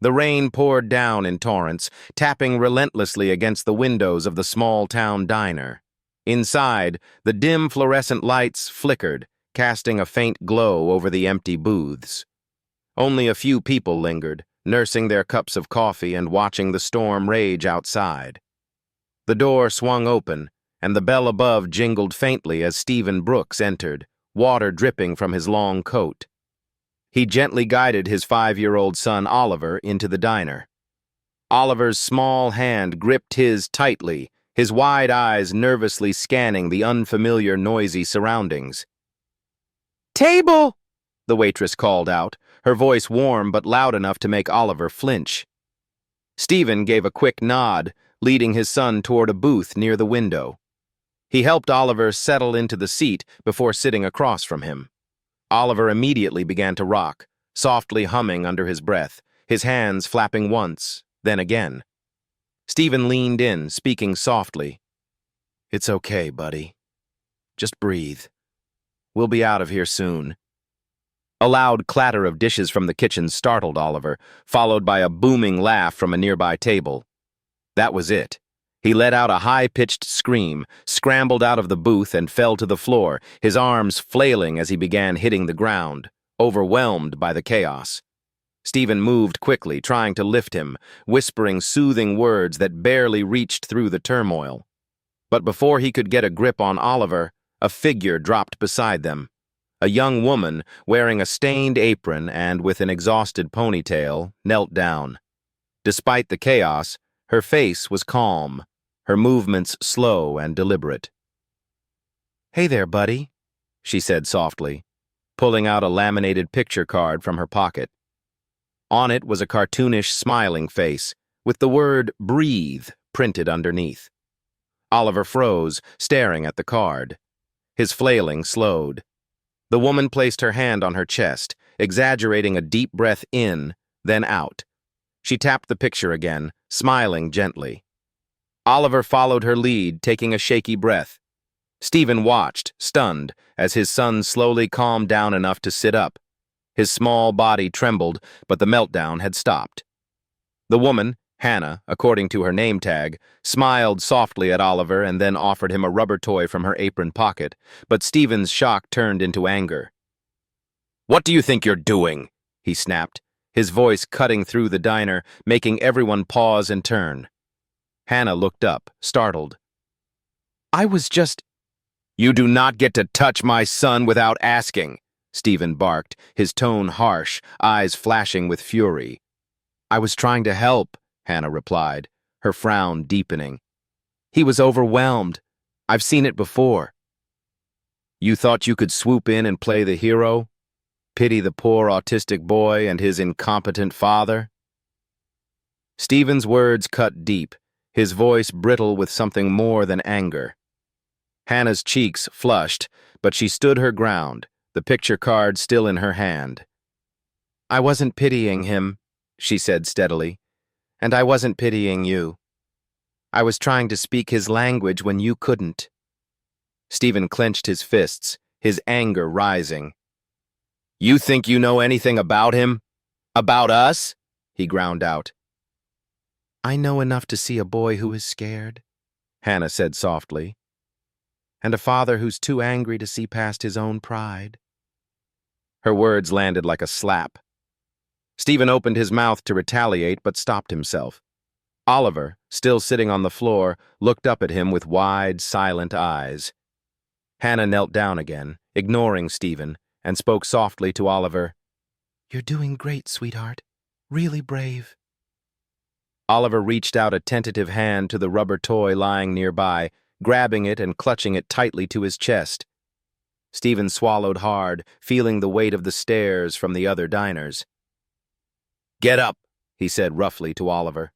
The rain poured down in torrents, tapping relentlessly against the windows of the small-town diner. Inside, the dim fluorescent lights flickered, casting a faint glow over the empty booths. Only a few people lingered, nursing their cups of coffee and watching the storm rage outside. The door swung open, and the bell above jingled faintly as Stephen Brooks entered, water dripping from his long coat. He gently guided his 5-year-old son Oliver into the diner. Oliver's small hand gripped his tightly, his wide eyes nervously scanning the unfamiliar, noisy surroundings. "Table!" the waitress called out, her voice warm but loud enough to make Oliver flinch. Stephen gave a quick nod, leading his son toward a booth near the window. He helped Oliver settle into the seat before sitting across from him. Oliver immediately began to rock, softly humming under his breath, his hands flapping once, then again. Stephen leaned in, speaking softly. "It's okay, buddy. Just breathe. We'll be out of here soon." A loud clatter of dishes from the kitchen startled Oliver, followed by a booming laugh from a nearby table. That was it. He let out a high-pitched scream, scrambled out of the booth, and fell to the floor, his arms flailing as he began hitting the ground, overwhelmed by the chaos. Stephen moved quickly, trying to lift him, whispering soothing words that barely reached through the turmoil. But before he could get a grip on Oliver, a figure dropped beside them. A young woman, wearing a stained apron and with an exhausted ponytail, knelt down. Despite the chaos, her face was calm, her movements slow and deliberate. "Hey there, buddy," she said softly, pulling out a laminated picture card from her pocket. On it was a cartoonish smiling face, with the word "breathe" printed underneath. Oliver froze, staring at the card. His flailing slowed. The woman placed her hand on her chest, exaggerating a deep breath in, then out. She tapped the picture again, smiling gently. Oliver followed her lead, taking a shaky breath. Stephen watched, stunned, as his son slowly calmed down enough to sit up. His small body trembled, but the meltdown had stopped. The woman, Hannah, according to her name tag, smiled softly at Oliver and then offered him a rubber toy from her apron pocket, but Stephen's shock turned into anger. "What do you think you're doing?" he snapped, his voice cutting through the diner, making everyone pause and turn. Hannah looked up, startled. "I was just—" "You do not get to touch my son without asking," Stephen barked, his tone harsh, eyes flashing with fury. "I was trying to help," Hannah replied, her frown deepening. "He was overwhelmed. I've seen it before." "You thought you could swoop in and play the hero? Pity the poor autistic boy and his incompetent father?" Stephen's words cut deep, his voice brittle with something more than anger. Hannah's cheeks flushed, but she stood her ground, the picture card still in her hand. "I wasn't pitying him," she said steadily, "and I wasn't pitying you. I was trying to speak his language when you couldn't." Stephen clenched his fists, his anger rising. "You think you know anything about him? About us?" he ground out. "I know enough to see a boy who is scared," Hannah said softly, "and a father who's too angry to see past his own pride." Her words landed like a slap. Stephen opened his mouth to retaliate but stopped himself. Oliver, still sitting on the floor, looked up at him with wide, silent eyes. Hannah knelt down again, ignoring Stephen, and spoke softly to Oliver. "You're doing great, sweetheart. Really brave." Oliver reached out a tentative hand to the rubber toy lying nearby, grabbing it and clutching it tightly to his chest. Stephen swallowed hard, feeling the weight of the stares from the other diners. "Get up," he said roughly to Oliver.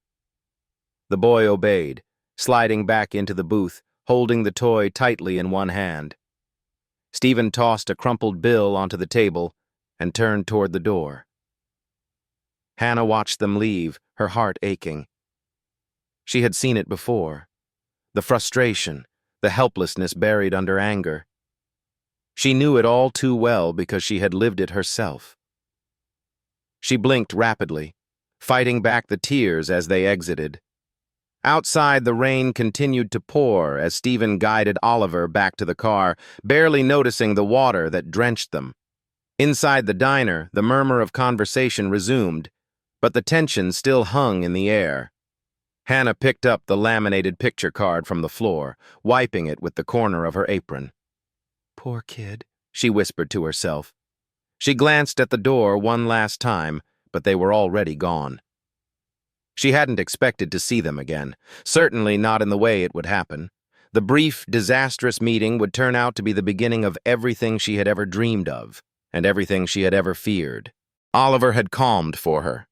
The boy obeyed, sliding back into the booth, holding the toy tightly in one hand. Stephen tossed a crumpled bill onto the table and turned toward the door. Hannah watched them leave, her heart aching. She had seen it before. The frustration, the helplessness buried under anger. She knew it all too well because she had lived it herself. She blinked rapidly, fighting back the tears as they exited. Outside, the rain continued to pour as Stephen guided Oliver back to the car, barely noticing the water that drenched them. Inside the diner, the murmur of conversation resumed, but the tension still hung in the air. Hannah picked up the laminated picture card from the floor, wiping it with the corner of her apron. "Poor kid," she whispered to herself. She glanced at the door one last time, but they were already gone. She hadn't expected to see them again, certainly not in the way it would happen. The brief, disastrous meeting would turn out to be the beginning of everything she had ever dreamed of, and everything she had ever feared. Oliver had calmed for her.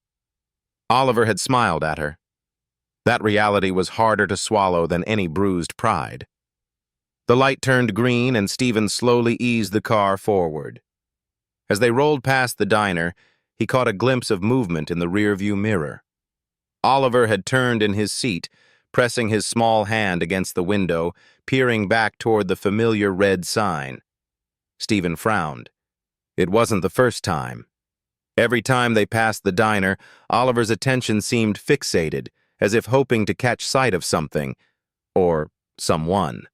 Oliver had smiled at her. That reality was harder to swallow than any bruised pride. The light turned green and Stephen slowly eased the car forward. As they rolled past the diner, he caught a glimpse of movement in the rearview mirror. Oliver had turned in his seat, pressing his small hand against the window, peering back toward the familiar red sign. Stephen frowned. It wasn't the first time. Every time they passed the diner, Oliver's attention seemed fixated, as if hoping to catch sight of something, or someone.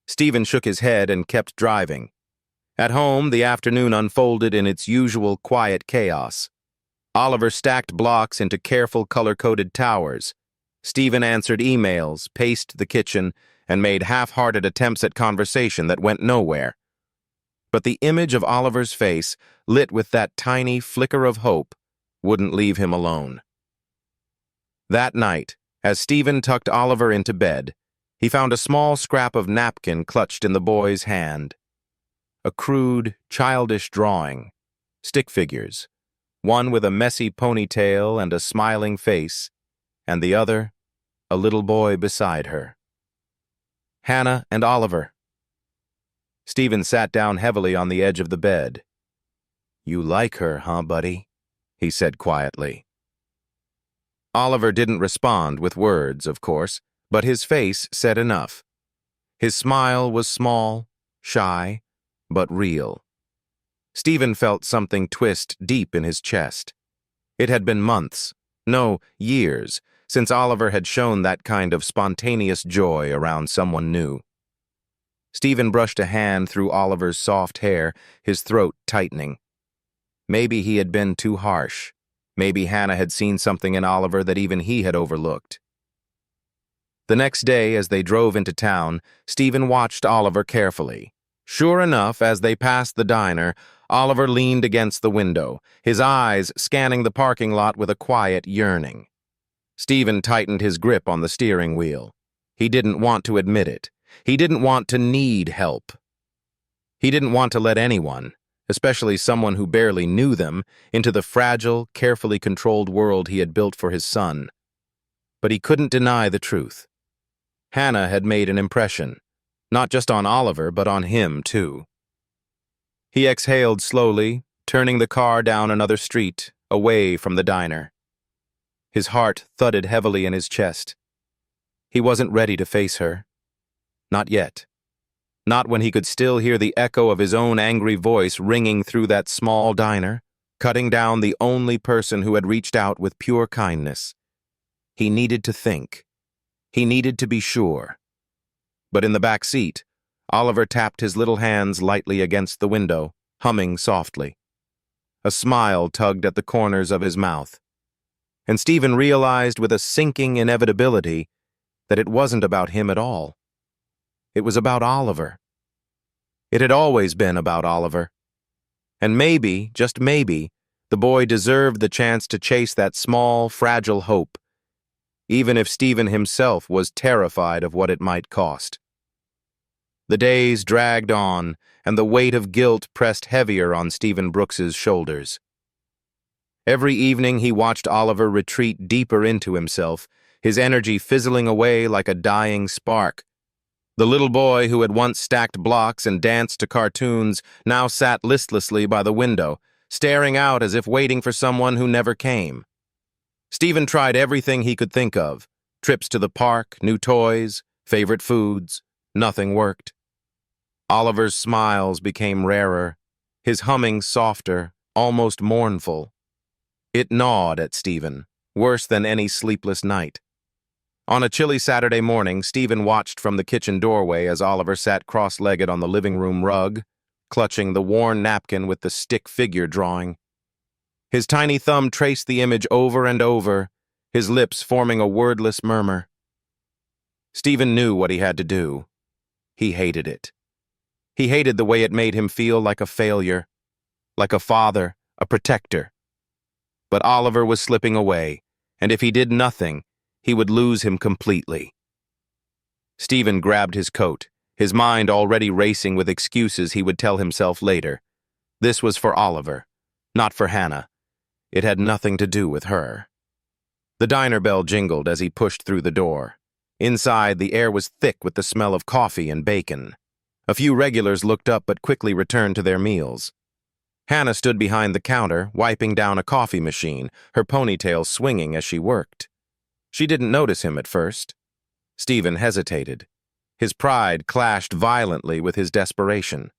Stephen shook his head and kept driving. At home, the afternoon unfolded in its usual quiet chaos. Oliver stacked blocks into careful color-coded towers. Stephen answered emails, paced the kitchen, and made half-hearted attempts at conversation that went nowhere. But the image of Oliver's face, lit with that tiny flicker of hope, wouldn't leave him alone. That night, as Stephen tucked Oliver into bed, he found a small scrap of napkin clutched in the boy's hand. A crude, childish drawing. Stick figures. One with a messy ponytail and a smiling face, and the other, a little boy beside her. Hannah and Oliver. Stephen sat down heavily on the edge of the bed. "You like her, huh, buddy?" he said quietly. Oliver didn't respond with words, of course, but his face said enough. His smile was small, shy, but real. Stephen felt something twist deep in his chest. It had been months, no, years, since Oliver had shown that kind of spontaneous joy around someone new. Stephen brushed a hand through Oliver's soft hair, his throat tightening. Maybe he had been too harsh. Maybe Hannah had seen something in Oliver that even he had overlooked. The next day, as they drove into town, Stephen watched Oliver carefully. Sure enough, as they passed the diner, Oliver leaned against the window, his eyes scanning the parking lot with a quiet yearning. Stephen tightened his grip on the steering wheel. He didn't want to admit it. He didn't want to need help. He didn't want to let anyone, especially someone who barely knew them, into the fragile, carefully controlled world he had built for his son. But he couldn't deny the truth. Hannah had made an impression, not just on Oliver, but on him, too. He exhaled slowly, turning the car down another street, away from the diner. His heart thudded heavily in his chest. He wasn't ready to face her. Not yet. Not when he could still hear the echo of his own angry voice ringing through that small diner, cutting down the only person who had reached out with pure kindness. He needed to think. He needed to be sure. But in the back seat, Oliver tapped his little hands lightly against the window, humming softly. A smile tugged at the corners of his mouth. And Stephen realized with a sinking inevitability that it wasn't about him at all. It was about Oliver. It had always been about Oliver. And maybe, just maybe, the boy deserved the chance to chase that small, fragile hope, even if Stephen himself was terrified of what it might cost. The days dragged on, and the weight of guilt pressed heavier on Stephen Brooks's shoulders. Every evening he watched Oliver retreat deeper into himself, his energy fizzling away like a dying spark. The little boy who had once stacked blocks and danced to cartoons now sat listlessly by the window, staring out as if waiting for someone who never came. Stephen tried everything he could think of: trips to the park, new toys, favorite foods. Nothing worked. Oliver's smiles became rarer, his humming softer, almost mournful. It gnawed at Stephen, worse than any sleepless night. On a chilly Saturday morning, Stephen watched from the kitchen doorway as Oliver sat cross-legged on the living room rug, clutching the worn napkin with the stick figure drawing. His tiny thumb traced the image over and over, his lips forming a wordless murmur. Stephen knew what he had to do. He hated it. He hated the way it made him feel like a failure, like a father, a protector. But Oliver was slipping away, and if he did nothing, he would lose him completely. Stephen grabbed his coat, his mind already racing with excuses he would tell himself later. This was for Oliver, not for Hannah. It had nothing to do with her. The diner bell jingled as he pushed through the door. Inside, the air was thick with the smell of coffee and bacon. A few regulars looked up but quickly returned to their meals. Hannah stood behind the counter, wiping down a coffee machine, her ponytail swinging as she worked. She didn't notice him at first. Stephen hesitated. His pride clashed violently with his desperation.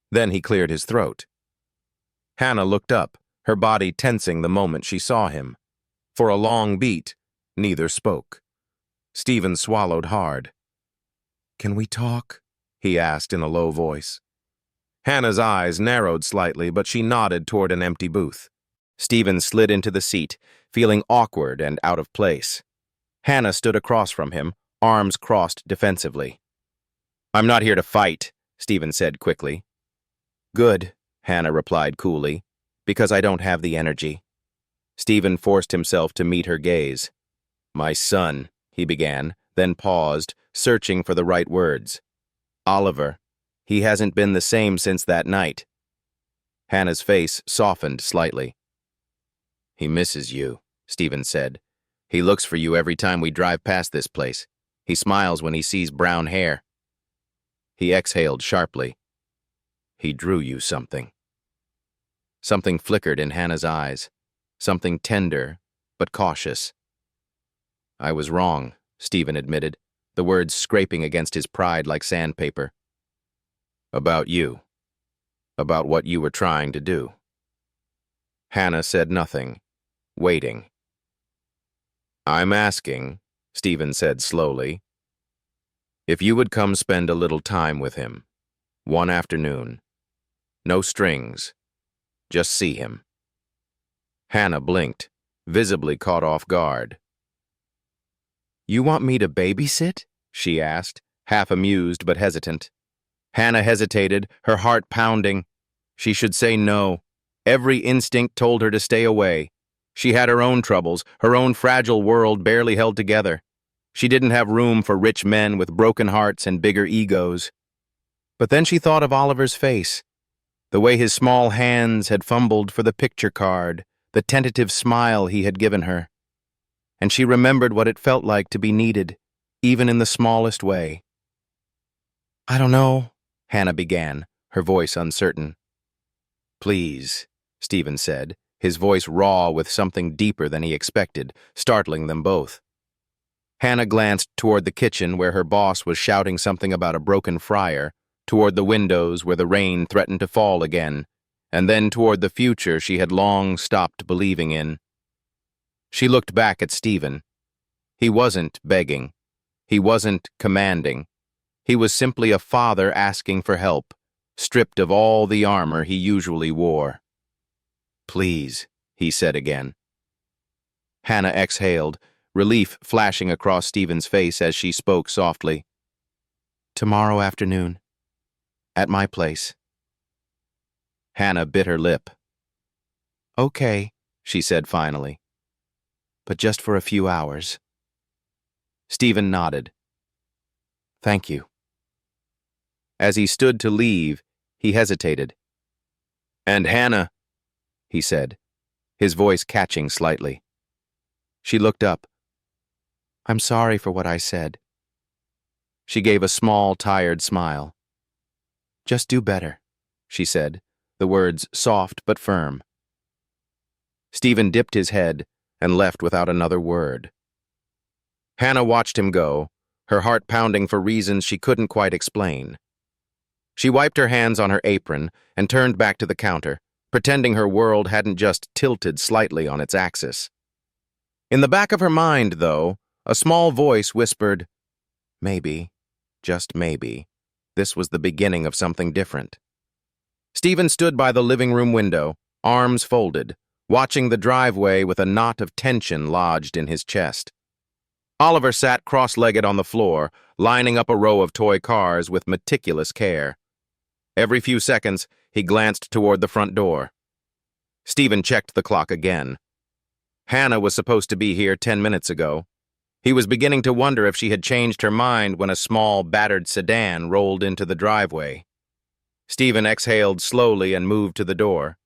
Then he cleared his throat. Hannah looked up, her body tensing the moment she saw him. For a long beat, neither spoke. Stephen swallowed hard. "Can we talk?" he asked in a low voice. Hannah's eyes narrowed slightly, but she nodded toward an empty booth. Stephen slid into the seat, feeling awkward and out of place. Hannah stood across from him, arms crossed defensively. "I'm not here to fight," Stephen said quickly. "Good," Hannah replied coolly, "because I don't have the energy." Stephen forced himself to meet her gaze. "My son," he began, then paused, searching for the right words. "Oliver, he hasn't been the same since that night." Hannah's face softened slightly. "He misses you," Stephen said. "He looks for you every time we drive past this place. He smiles when he sees brown hair." He exhaled sharply. "He drew you something." Something flickered in Hannah's eyes, something tender but cautious. "I was wrong," Stephen admitted, the words scraping against his pride like sandpaper. "About you. About what you were trying to do." Hannah said nothing, waiting. "I'm asking," Stephen said slowly, "if you would come spend a little time with him. One afternoon. No strings. Just see him." Hannah blinked, visibly caught off guard. "You want me to babysit?" she asked, half amused but hesitant. Hannah hesitated, her heart pounding. She should say no. Every instinct told her to stay away. She had her own troubles, her own fragile world barely held together. She didn't have room for rich men with broken hearts and bigger egos. But then she thought of Oliver's face, the way his small hands had fumbled for the picture card, the tentative smile he had given her. And she remembered what it felt like to be needed, even in the smallest way. "I don't know," Hannah began, her voice uncertain. "Please," Stephen said, his voice raw with something deeper than he expected, startling them both. Hannah glanced toward the kitchen where her boss was shouting something about a broken fryer, toward the windows where the rain threatened to fall again, and then toward the future she had long stopped believing in. She looked back at Stephen. He wasn't begging. He wasn't commanding. He was simply a father asking for help, stripped of all the armor he usually wore. "Please," he said again. Hannah exhaled, relief flashing across Stephen's face as she spoke softly. "Tomorrow afternoon. At my place." Hannah bit her lip. "Okay," she said finally. "But just for a few hours." Stephen nodded. "Thank you." As he stood to leave, he hesitated. "And Hannah," he said, his voice catching slightly. She looked up. "I'm sorry for what I said." She gave a small, tired smile. "Just do better," she said, the words soft but firm. Stephen dipped his head and left without another word. Hannah watched him go, her heart pounding for reasons she couldn't quite explain. She wiped her hands on her apron and turned back to the counter, pretending her world hadn't just tilted slightly on its axis. In the back of her mind, though, a small voice whispered, maybe, just maybe, this was the beginning of something different. Stephen stood by the living room window, arms folded, watching the driveway with a knot of tension lodged in his chest. Oliver sat cross-legged on the floor, lining up a row of toy cars with meticulous care. Every few seconds, he glanced toward the front door. Stephen checked the clock again. Hannah was supposed to be here 10 minutes ago. He was beginning to wonder if she had changed her mind when a small, battered sedan rolled into the driveway. Stephen exhaled slowly and moved to the door.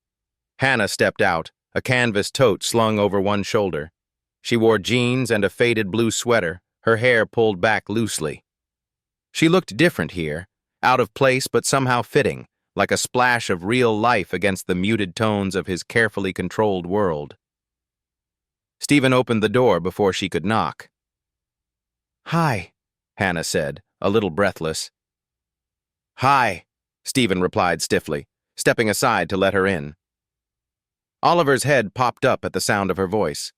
Hannah stepped out, a canvas tote slung over one shoulder. She wore jeans and a faded blue sweater, her hair pulled back loosely. She looked different here, out of place but somehow fitting, like a splash of real life against the muted tones of his carefully controlled world. Stephen opened the door before she could knock. "Hi," Hannah said, a little breathless. "Hi," Stephen replied stiffly, stepping aside to let her in. Oliver's head popped up at the sound of her voice.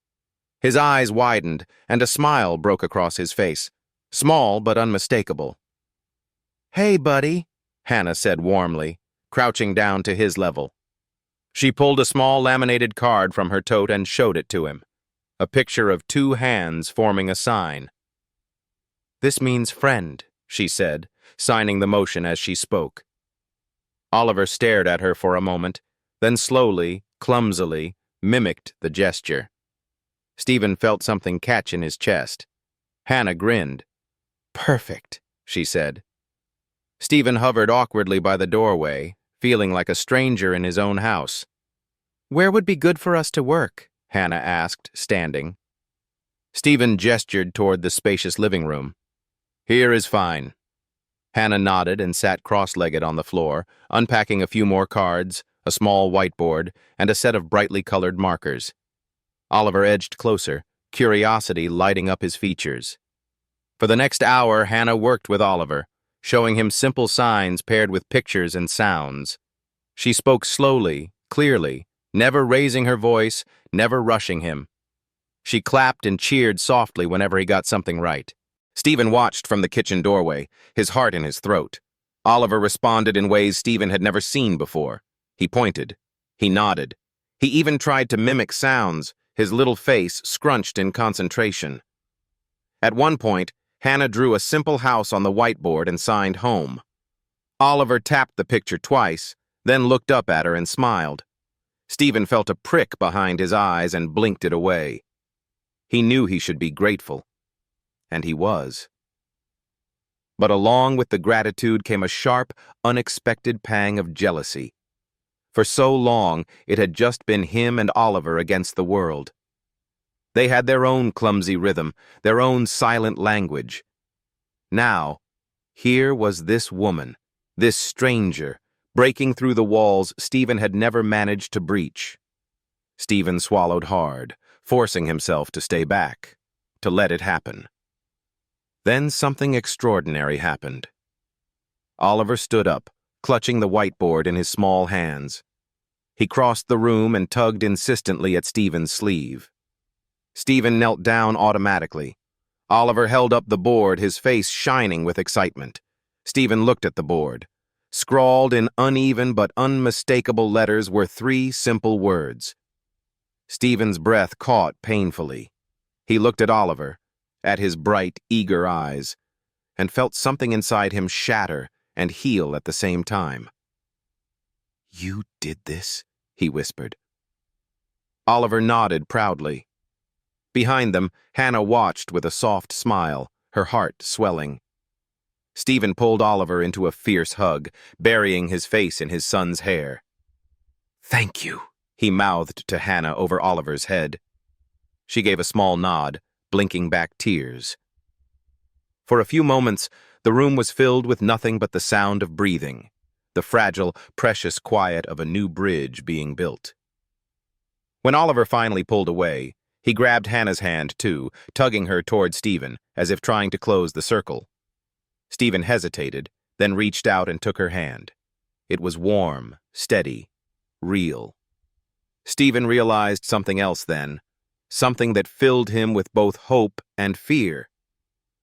His eyes widened, and a smile broke across his face, small but unmistakable. "Hey, buddy," Hannah said warmly, crouching down to his level. She pulled a small laminated card from her tote and showed it to him, a picture of two hands forming a sign. "This means friend," she said, signing the motion as she spoke. Oliver stared at her for a moment, then slowly, clumsily, mimicked the gesture. Stephen felt something catch in his chest. Hannah grinned. "Perfect," she said. Stephen hovered awkwardly by the doorway, feeling like a stranger in his own house. "Where would be good for us to work?" Hannah asked, standing. Stephen gestured toward the spacious living room. "Here is fine." Hannah nodded and sat cross-legged on the floor, unpacking a few more cards, a small whiteboard, and a set of brightly colored markers. Oliver edged closer, curiosity lighting up his features. For the next hour, Hannah worked with Oliver, showing him simple signs paired with pictures and sounds. She spoke slowly, clearly, never raising her voice, never rushing him. She clapped and cheered softly whenever he got something right. Stephen watched from the kitchen doorway, his heart in his throat. Oliver responded in ways Stephen had never seen before. He pointed. He nodded. He even tried to mimic sounds, his little face scrunched in concentration. At one point, Hannah drew a simple house on the whiteboard and signed home. Oliver tapped the picture twice, then looked up at her and smiled. Stephen felt a prick behind his eyes and blinked it away. He knew he should be grateful. And he was. But along with the gratitude came a sharp, unexpected pang of jealousy. For so long, it had just been him and Oliver against the world. They had their own clumsy rhythm, their own silent language. Now, here was this woman, this stranger, breaking through the walls Stephen had never managed to breach. Stephen swallowed hard, forcing himself to stay back, to let it happen. Then something extraordinary happened. Oliver stood up, clutching the whiteboard in his small hands. He crossed the room and tugged insistently at Stephen's sleeve. Stephen knelt down automatically. Oliver held up the board, his face shining with excitement. Stephen looked at the board. Scrawled in uneven but unmistakable letters were 3 simple words. Stephen's breath caught painfully. He looked at Oliver, at his bright, eager eyes, and felt something inside him shatter and heal at the same time. "You did this?" he whispered. Oliver nodded proudly. Behind them, Hannah watched with a soft smile, her heart swelling. Stephen pulled Oliver into a fierce hug, burying his face in his son's hair. "Thank you," he mouthed to Hannah over Oliver's head. She gave a small nod, blinking back tears. For a few moments, the room was filled with nothing but the sound of breathing, the fragile, precious quiet of a new bridge being built. When Oliver finally pulled away, he grabbed Hannah's hand too, tugging her toward Stephen, as if trying to close the circle. Stephen hesitated, then reached out and took her hand. It was warm, steady, real. Stephen realized something else then, something that filled him with both hope and fear.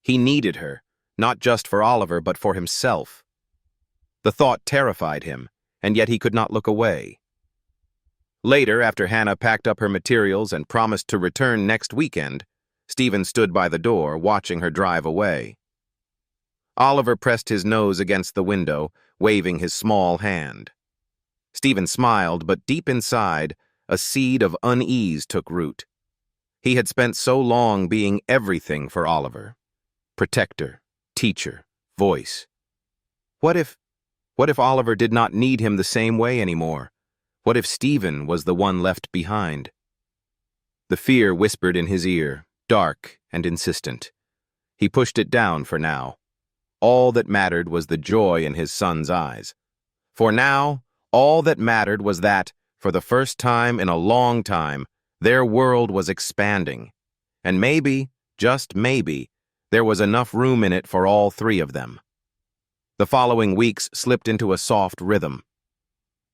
He needed her, not just for Oliver, but for himself. The thought terrified him, and yet he could not look away. Later, after Hannah packed up her materials and promised to return next weekend, Stephen stood by the door, watching her drive away. Oliver pressed his nose against the window, waving his small hand. Stephen smiled, but deep inside, a seed of unease took root. He had spent so long being everything for Oliver. Protector, teacher, voice. What if Oliver did not need him the same way anymore? What if Stephen was the one left behind? The fear whispered in his ear, dark and insistent. He pushed it down for now. All that mattered was the joy in his son's eyes. For now, all that mattered was that, for the first time in a long time, their world was expanding. And maybe, just maybe, there was enough room in it for all three of them. The following weeks slipped into a soft rhythm.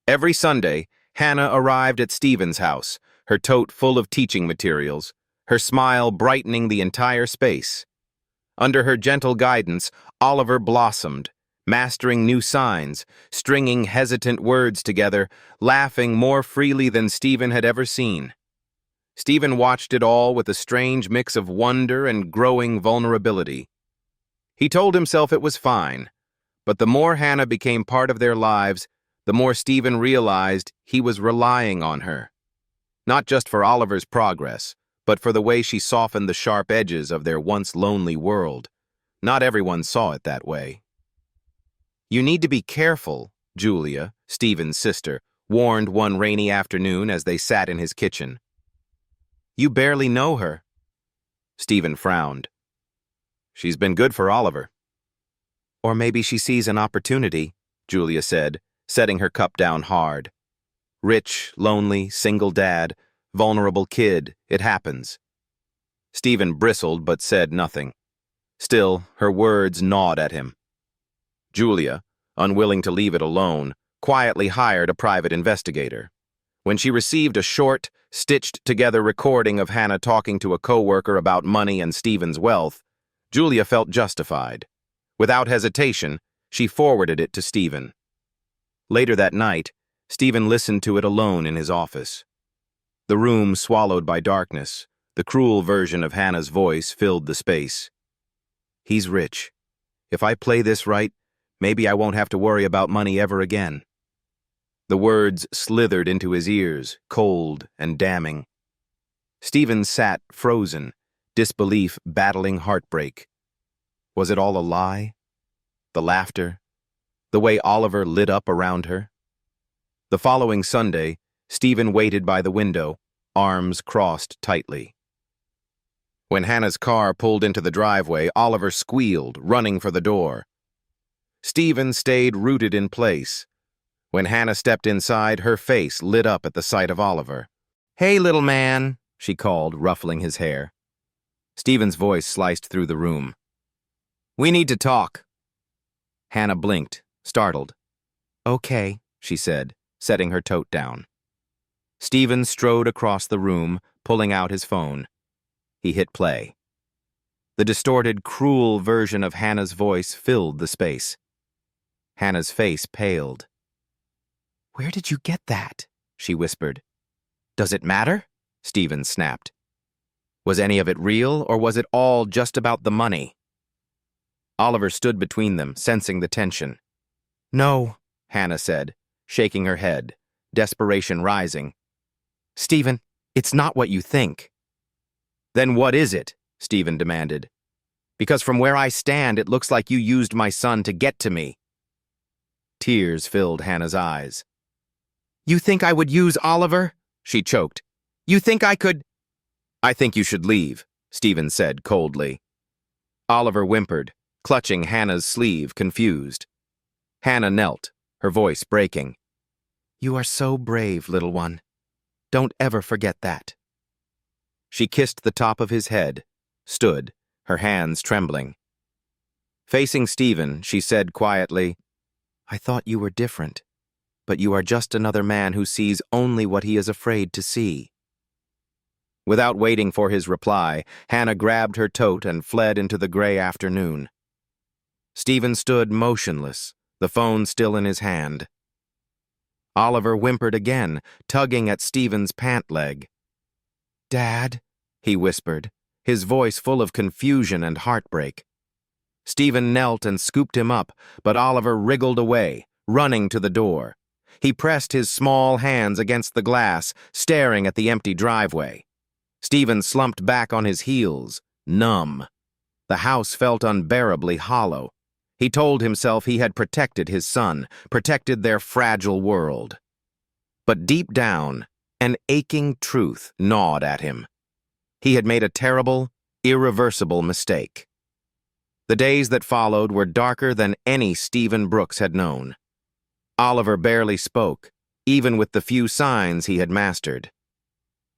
Every Sunday, Hannah arrived at Stephen's house, her tote full of teaching materials, her smile brightening the entire space. Under her gentle guidance, Oliver blossomed, mastering new signs, stringing hesitant words together, laughing more freely than Stephen had ever seen. Stephen watched it all with a strange mix of wonder and growing vulnerability. He told himself it was fine, but the more Hannah became part of their lives, the more Stephen realized he was relying on her. Not just for Oliver's progress, but for the way she softened the sharp edges of their once lonely world. Not everyone saw it that way. "You need to be careful," Julia, Stephen's sister, warned one rainy afternoon as they sat in his kitchen. "You barely know her." Stephen frowned. "She's been good for Oliver." "Or maybe she sees an opportunity," Julia said, setting her cup down hard. "Rich, lonely, single dad, vulnerable kid, it happens." Stephen bristled but said nothing. Still, her words gnawed at him. Julia, unwilling to leave it alone, quietly hired a private investigator. When she received a short, stitched-together recording of Hannah talking to a coworker about money and Stephen's wealth, Julia felt justified. Without hesitation, she forwarded it to Stephen. Later that night, Stephen listened to it alone in his office. The room swallowed by darkness, the cruel version of Hannah's voice filled the space. "He's rich. If I play this right, maybe I won't have to worry about money ever again." The words slithered into his ears, cold and damning. Stephen sat frozen, disbelief battling heartbreak. Was it all a lie? The laughter? The way Oliver lit up around her? The following Sunday, Stephen waited by the window, arms crossed tightly. When Hannah's car pulled into the driveway, Oliver squealed, running for the door. Stephen stayed rooted in place. When Hannah stepped inside, her face lit up at the sight of Oliver. "Hey, little man," she called, ruffling his hair. Stephen's voice sliced through the room. "We need to talk." Hannah blinked, startled. "Okay," she said, setting her tote down. Stephen strode across the room, pulling out his phone. He hit play. The distorted, cruel version of Hannah's voice filled the space. Hannah's face paled. "Where did you get that?" she whispered. "Does it matter?" Stephen snapped. Was any of it real, or was it all just about the money? Oliver stood between them, sensing the tension. "No," Hannah said, shaking her head, desperation rising. "Stephen, it's not what you think." "Then what is it?" Stephen demanded. "Because from where I stand, it looks like you used my son to get to me." Tears filled Hannah's eyes. "You think I would use Oliver?" she choked. "You think I could—" "I think you should leave," Stephen said coldly. Oliver whimpered, clutching Hannah's sleeve, confused. Hannah knelt, her voice breaking. "You are so brave, little one. Don't ever forget that." She kissed the top of his head, stood, her hands trembling. Facing Stephen, she said quietly, "I thought you were different, but you are just another man who sees only what he is afraid to see." Without waiting for his reply, Hannah grabbed her tote and fled into the gray afternoon. Stephen stood motionless, the phone still in his hand. Oliver whimpered again, tugging at Stephen's pant leg. "Dad," he whispered, his voice full of confusion and heartbreak. Stephen knelt and scooped him up, but Oliver wriggled away, running to the door. He pressed his small hands against the glass, staring at the empty driveway. Stephen slumped back on his heels, numb. The house felt unbearably hollow. He told himself he had protected his son, protected their fragile world. But deep down, an aching truth gnawed at him. He had made a terrible, irreversible mistake. The days that followed were darker than any Stephen Brooks had known. Oliver barely spoke, even with the few signs he had mastered.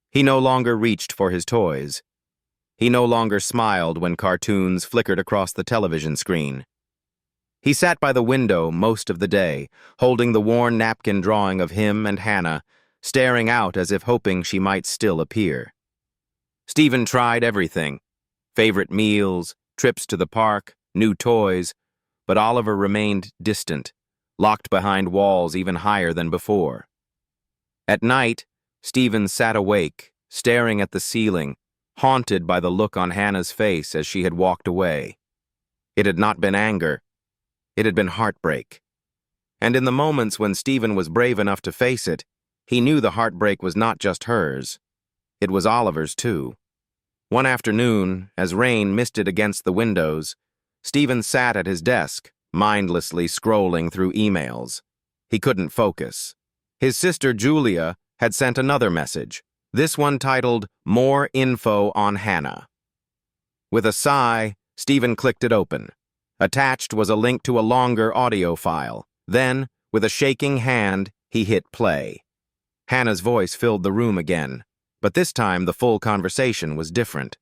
He no longer reached for his toys. He no longer smiled when cartoons flickered across the television screen. He sat by the window most of the day, holding the worn napkin drawing of him and Hannah, staring out as if hoping she might still appear. Stephen tried everything: favorite meals, trips to the park, new toys, but Oliver remained distant, locked behind walls even higher than before. At night, Stephen sat awake, staring at the ceiling, haunted by the look on Hannah's face as she had walked away. It had not been anger. It had been heartbreak. And in the moments when Stephen was brave enough to face it, he knew the heartbreak was not just hers. It was Oliver's, too. One afternoon, as rain misted against the windows, Stephen sat at his desk, mindlessly scrolling through emails. He couldn't focus. His sister Julia had sent another message, this one titled, "More Info on Hannah." With a sigh, Stephen clicked it open. Attached was a link to a longer audio file. Then, with a shaking hand, he hit play. Hannah's voice filled the room again, but this time the full conversation was different.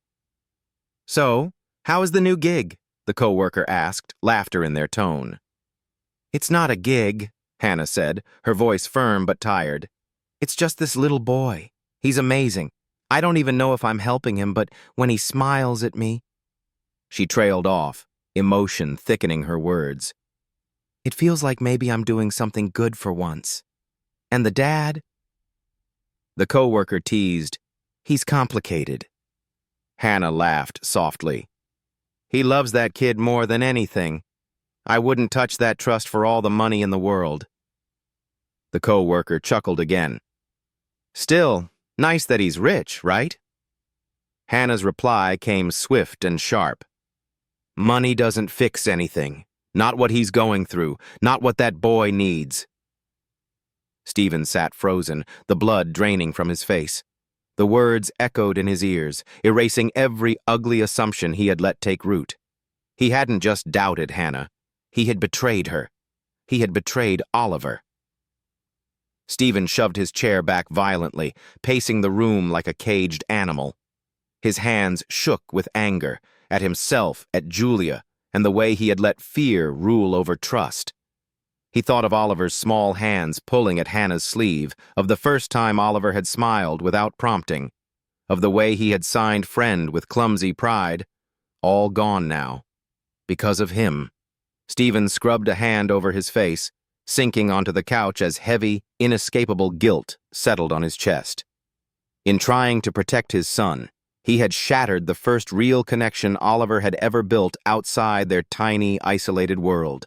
"So, how is the new gig?" the coworker asked, laughter in their tone. "It's not a gig," Hannah said, her voice firm but tired. "It's just this little boy. He's amazing. I don't even know if I'm helping him, but when he smiles at me..." She trailed off, emotion thickening her words. "It feels like maybe I'm doing something good for once. And the dad..." The coworker teased, "He's complicated." Hannah laughed softly. "He loves that kid more than anything. I wouldn't touch that trust for all the money in the world." The coworker chuckled again. "Still, nice that he's rich, right?" Hannah's reply came swift and sharp. "Money doesn't fix anything. Not what he's going through, not what that boy needs." Stephen sat frozen, the blood draining from his face. The words echoed in his ears, erasing every ugly assumption he had let take root. He hadn't just doubted Hannah. He had betrayed her. He had betrayed Oliver. Stephen shoved his chair back violently, pacing the room like a caged animal. His hands shook with anger, at himself, at Julia, and the way he had let fear rule over trust. He thought of Oliver's small hands pulling at Hannah's sleeve, of the first time Oliver had smiled without prompting, of the way he had signed friend with clumsy pride. All gone now. Because of him. Stephen scrubbed a hand over his face, sinking onto the couch as heavy, inescapable guilt settled on his chest. In trying to protect his son, he had shattered the first real connection Oliver had ever built outside their tiny, isolated world.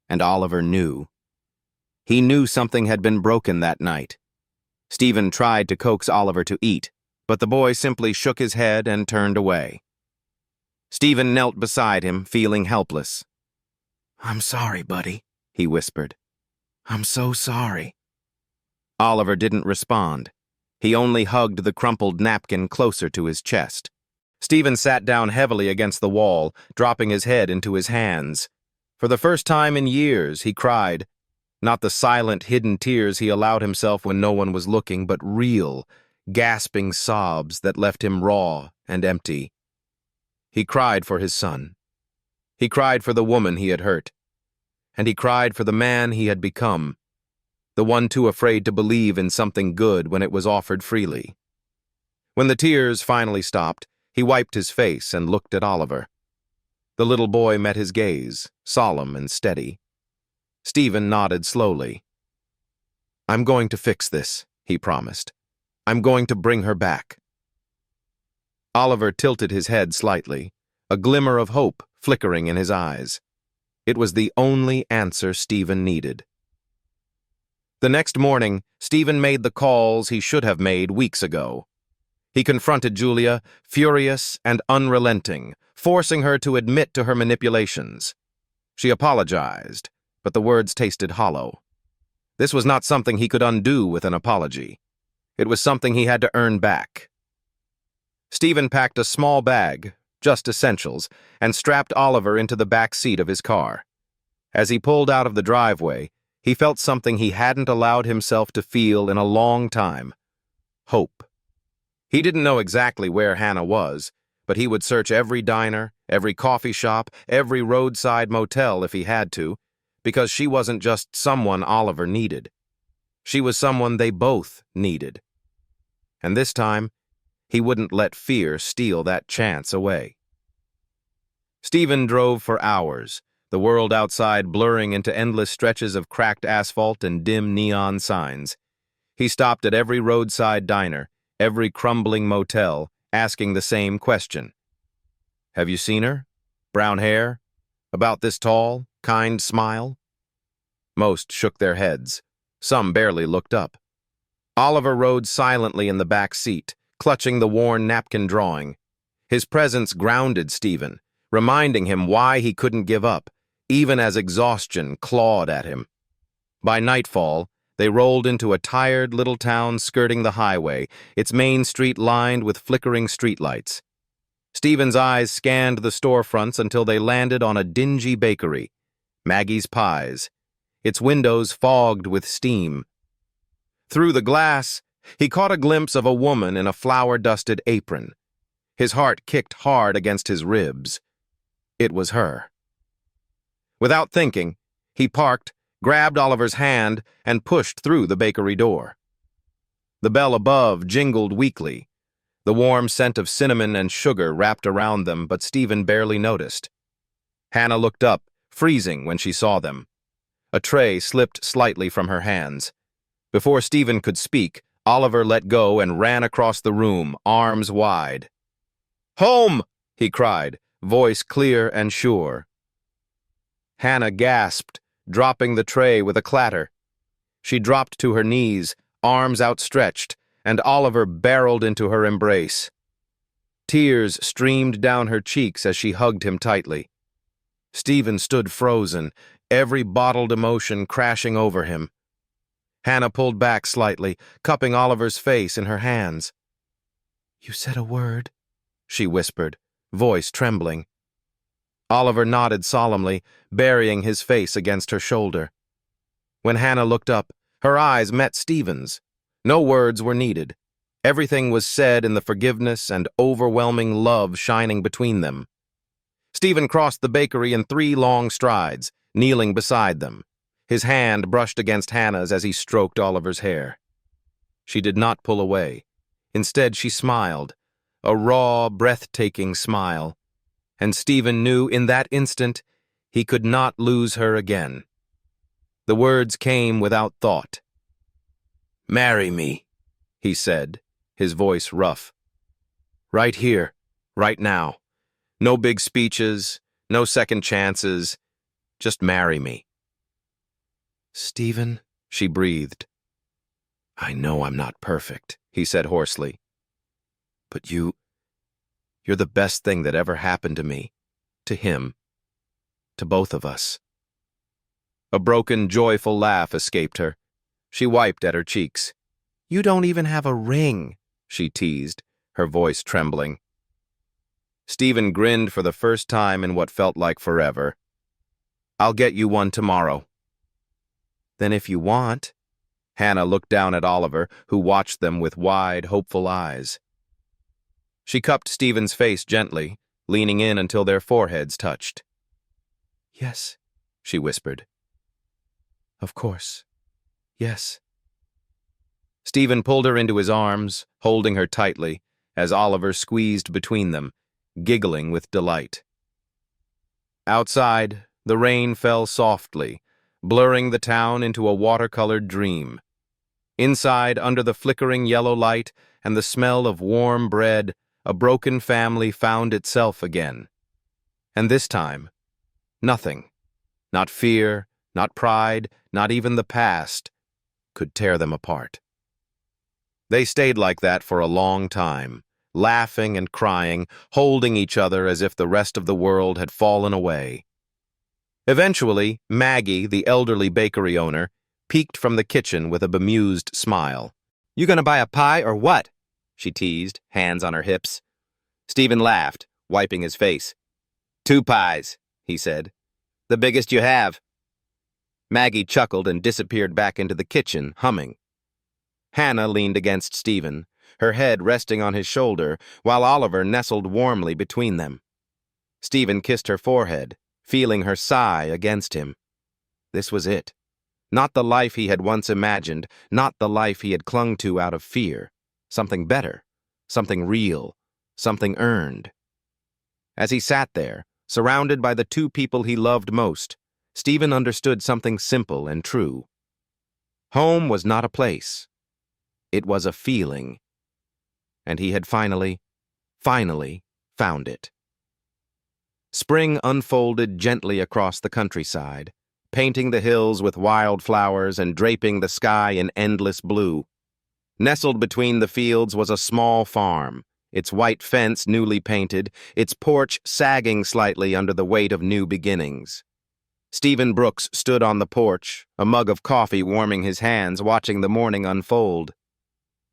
And Oliver knew. He knew something had been broken that night. Stephen tried to coax Oliver to eat, but the boy simply shook his head and turned away. Stephen knelt beside him, feeling helpless. "I'm sorry, buddy," he whispered. "I'm so sorry." Oliver didn't respond. He only hugged the crumpled napkin closer to his chest. Stephen sat down heavily against the wall, dropping his head into his hands. For the first time in years, he cried. Not the silent, hidden tears he allowed himself when no one was looking, but real, gasping sobs that left him raw and empty. He cried for his son. He cried for the woman he had hurt. And he cried for the man he had become. the one too afraid to believe in something good when it was offered freely. When the tears finally stopped, he wiped his face and looked at Oliver. The little boy met his gaze, solemn and steady. Stephen nodded slowly. "I'm going to fix this," he promised. "I'm going to bring her back." Oliver tilted his head slightly, a glimmer of hope flickering in his eyes. It was the only answer Stephen needed. The next morning, Stephen made the calls he should have made weeks ago. He confronted Julia, furious and unrelenting, forcing her to admit to her manipulations. She apologized, but the words tasted hollow. This was not something he could undo with an apology. It was something he had to earn back. Stephen packed a small bag, just essentials, and strapped Oliver into the back seat of his car. As he pulled out of the driveway, he felt something he hadn't allowed himself to feel in a long time: hope. He didn't know exactly where Hannah was, but he would search every diner, every coffee shop, every roadside motel if he had to, because she wasn't just someone Oliver needed. She was someone they both needed. And this time, he wouldn't let fear steal that chance away. Stephen drove for hours, the world outside blurring into endless stretches of cracked asphalt and dim neon signs. He stopped at every roadside diner, every crumbling motel, asking the same question. "Have you seen her? Brown hair? About this tall, kind smile?" Most shook their heads. Some barely looked up. Oliver rode silently in the back seat, clutching the worn napkin drawing. His presence grounded Stephen, reminding him why he couldn't give up, even as exhaustion clawed at him. By nightfall, they rolled into a tired little town skirting the highway, its main street lined with flickering streetlights. Stephen's eyes scanned the storefronts until they landed on a dingy bakery, Maggie's Pies, its windows fogged with steam. Through the glass, he caught a glimpse of a woman in a flour-dusted apron. His heart kicked hard against his ribs. It was her. Without thinking, he parked, grabbed Oliver's hand, and pushed through the bakery door. The bell above jingled weakly. The warm scent of cinnamon and sugar wrapped around them, but Stephen barely noticed. Hannah looked up, freezing when she saw them. A tray slipped slightly from her hands. Before Stephen could speak, Oliver let go and ran across the room, arms wide. "Home!" he cried, voice clear and sure. Hannah gasped, dropping the tray with a clatter. She dropped to her knees, arms outstretched, and Oliver barreled into her embrace. Tears streamed down her cheeks as she hugged him tightly. Stephen stood frozen, every bottled emotion crashing over him. Hannah pulled back slightly, cupping Oliver's face in her hands. "You said a word," she whispered, voice trembling. Oliver nodded solemnly, burying his face against her shoulder. When Hannah looked up, her eyes met Stephen's. No words were needed. Everything was said in the forgiveness and overwhelming love shining between them. Stephen crossed the bakery in 3 long strides, kneeling beside them. His hand brushed against Hannah's as he stroked Oliver's hair. She did not pull away. Instead, she smiled, a raw, breathtaking smile. And Stephen knew in that instant he could not lose her again. The words came without thought. "Marry me," he said, his voice rough. "Right here, right now. No big speeches, no second chances. Just marry me." "Stephen," she breathed. "I know I'm not perfect," he said hoarsely. "But you're the best thing that ever happened to me, to him, to both of us." A broken, joyful laugh escaped her. She wiped at her cheeks. "You don't even have a ring," she teased, her voice trembling. Stephen grinned for the first time in what felt like forever. "I'll get you one tomorrow." "Then if you want." Hannah looked down at Oliver, who watched them with wide, hopeful eyes. She cupped Stephen's face gently, leaning in until their foreheads touched. "Yes," she whispered. "Of course. Yes. Stephen pulled her into his arms, holding her tightly, as Oliver squeezed between them, giggling with delight. Outside, the rain fell softly, blurring the town into a watercolored dream. Inside, under the flickering yellow light and the smell of warm bread, a broken family found itself again. And this time, nothing, not fear, not pride, not even the past, could tear them apart. They stayed like that for a long time, laughing and crying, holding each other as if the rest of the world had fallen away. Eventually, Maggie, the elderly bakery owner, peeked from the kitchen with a bemused smile. "You gonna buy a pie or what?" she teased, hands on her hips. Stephen laughed, wiping his face. "2 pies," he said. "The biggest you have." Maggie chuckled and disappeared back into the kitchen, humming. Hannah leaned against Stephen, her head resting on his shoulder, while Oliver nestled warmly between them. Stephen kissed her forehead, feeling her sigh against him. This was it. Not the life he had once imagined, not the life he had clung to out of fear. Something better, something real, something earned. As he sat there, surrounded by the 2 people he loved most, Stephen understood something simple and true. Home was not a place. It was a feeling. And he had finally found it. Spring unfolded gently across the countryside, painting the hills with wild flowers and draping the sky in endless blue. Nestled between the fields was a small farm, its white fence newly painted, its porch sagging slightly under the weight of new beginnings. Stephen Brooks stood on the porch, a mug of coffee warming his hands, watching the morning unfold.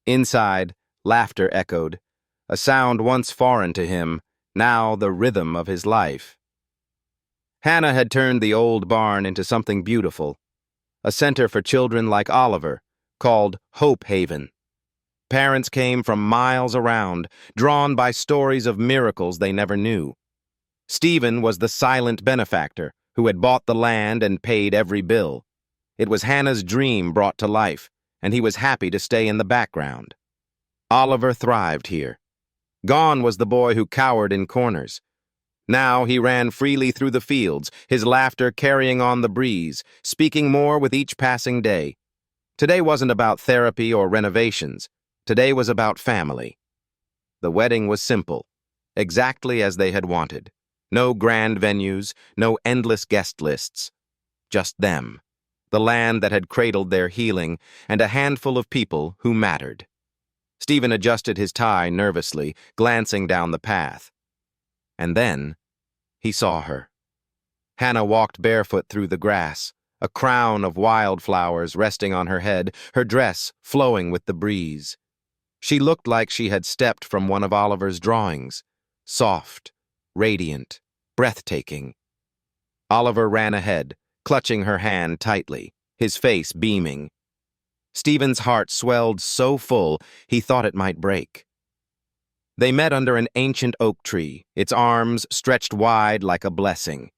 Inside, laughter echoed, a sound once foreign to him, now the rhythm of his life. Hannah had turned the old barn into something beautiful, a center for children like Oliver, called Hope Haven. Parents came from miles around, drawn by stories of miracles they never knew. Stephen was the silent benefactor who had bought the land and paid every bill. It was Hannah's dream brought to life, and he was happy to stay in the background. Oliver thrived here. Gone was the boy who cowered in corners. Now he ran freely through the fields, his laughter carrying on the breeze, speaking more with each passing day. Today wasn't about therapy or renovations. Today was about family. The wedding was simple, exactly as they had wanted. No grand venues, no endless guest lists. Just them, the land that had cradled their healing, and a handful of people who mattered. Stephen adjusted his tie nervously, glancing down the path. And then he saw her. Hannah walked barefoot through the grass, a crown of wildflowers resting on her head, her dress flowing with the breeze. She looked like she had stepped from one of Oliver's drawings, soft, radiant, breathtaking. Oliver ran ahead, clutching her hand tightly, his face beaming. Stephen's heart swelled so full he thought it might break. They met under an ancient oak tree, its arms stretched wide like a blessing.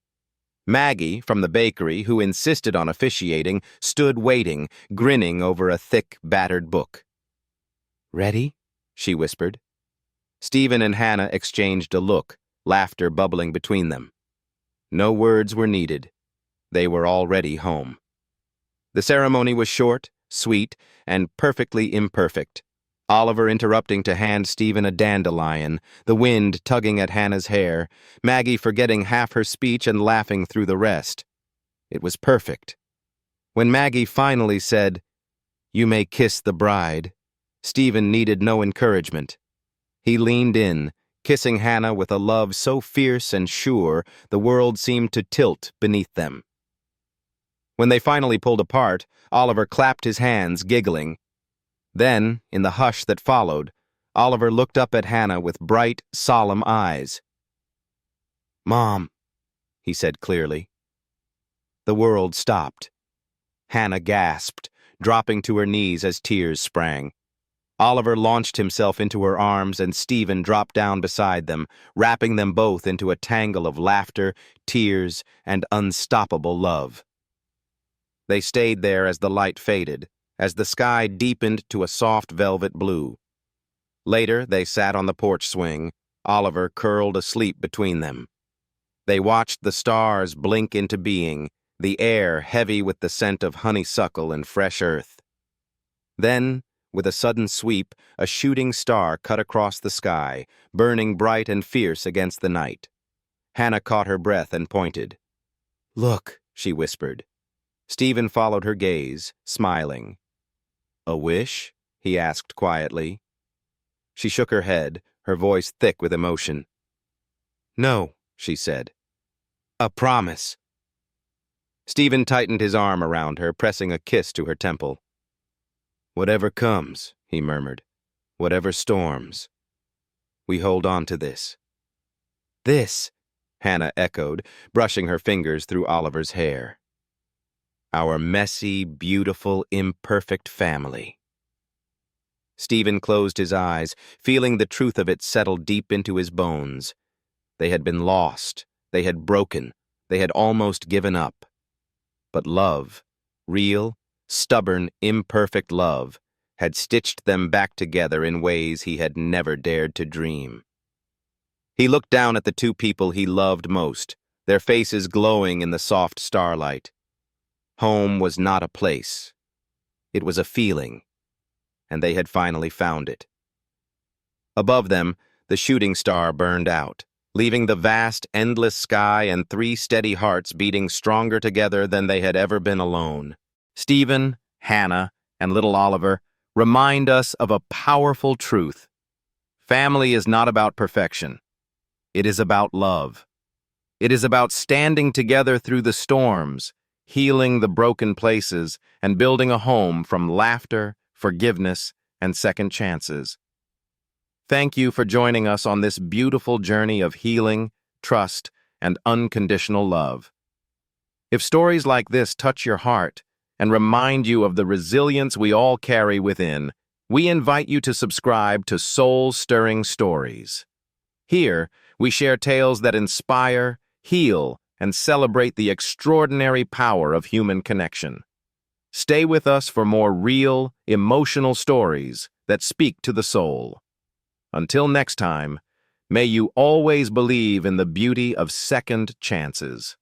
Maggie, from the bakery, who insisted on officiating, stood waiting, grinning over a thick, battered book. "Ready?" she whispered. Stephen and Hannah exchanged a look, laughter bubbling between them. No words were needed. They were already home. The ceremony was short, sweet, and perfectly imperfect. Oliver interrupting to hand Stephen a dandelion, the wind tugging at Hannah's hair, Maggie forgetting half her speech and laughing through the rest. It was perfect. When Maggie finally said, "You may kiss the bride," Stephen needed no encouragement. He leaned in, kissing Hannah with a love so fierce and sure the world seemed to tilt beneath them. When they finally pulled apart, Oliver clapped his hands, giggling. Then, in the hush that followed, Oliver looked up at Hannah with bright, solemn eyes. "Mom," he said clearly. The world stopped. Hannah gasped, dropping to her knees as tears sprang. Oliver launched himself into her arms and Stephen dropped down beside them, wrapping them both into a tangle of laughter, tears, and unstoppable love. They stayed there as the light faded, as the sky deepened to a soft velvet blue. Later, they sat on the porch swing, Oliver curled asleep between them. They watched the stars blink into being, the air heavy with the scent of honeysuckle and fresh earth. Then, with a sudden sweep, a shooting star cut across the sky, burning bright and fierce against the night. Hannah caught her breath and pointed. "Look," she whispered. Stephen followed her gaze, smiling. "A wish?" he asked quietly. She shook her head, her voice thick with emotion. "No," she said. "A promise." Stephen tightened his arm around her, pressing a kiss to her temple. "Whatever comes," he murmured, "whatever storms, we hold on to this." "This," Hannah echoed, brushing her fingers through Oliver's hair. "Our messy, beautiful, imperfect family." Stephen closed his eyes, feeling the truth of it settle deep into his bones. They had been lost, they had broken, they had almost given up. But love, real, stubborn, imperfect love, had stitched them back together in ways he had never dared to dream. He looked down at the two people he loved most, their faces glowing in the soft starlight. Home was not a place. It was a feeling, and they had finally found it. Above them, the shooting star burned out, leaving the vast, endless sky and three steady hearts beating stronger together than they had ever been alone. Stephen, Hannah, and little Oliver remind us of a powerful truth. Family is not about perfection. It is about love. It is about standing together through the storms, healing the broken places, and building a home from laughter, forgiveness, and second chances. Thank you for joining us on this beautiful journey of healing, trust, and unconditional love. If stories like this touch your heart and remind you of the resilience we all carry within, we invite you to subscribe to Soul-Stirring Stories. Here, we share tales that inspire, heal, and celebrate the extraordinary power of human connection. Stay with us for more real, emotional stories that speak to the soul. Until next time, may you always believe in the beauty of second chances.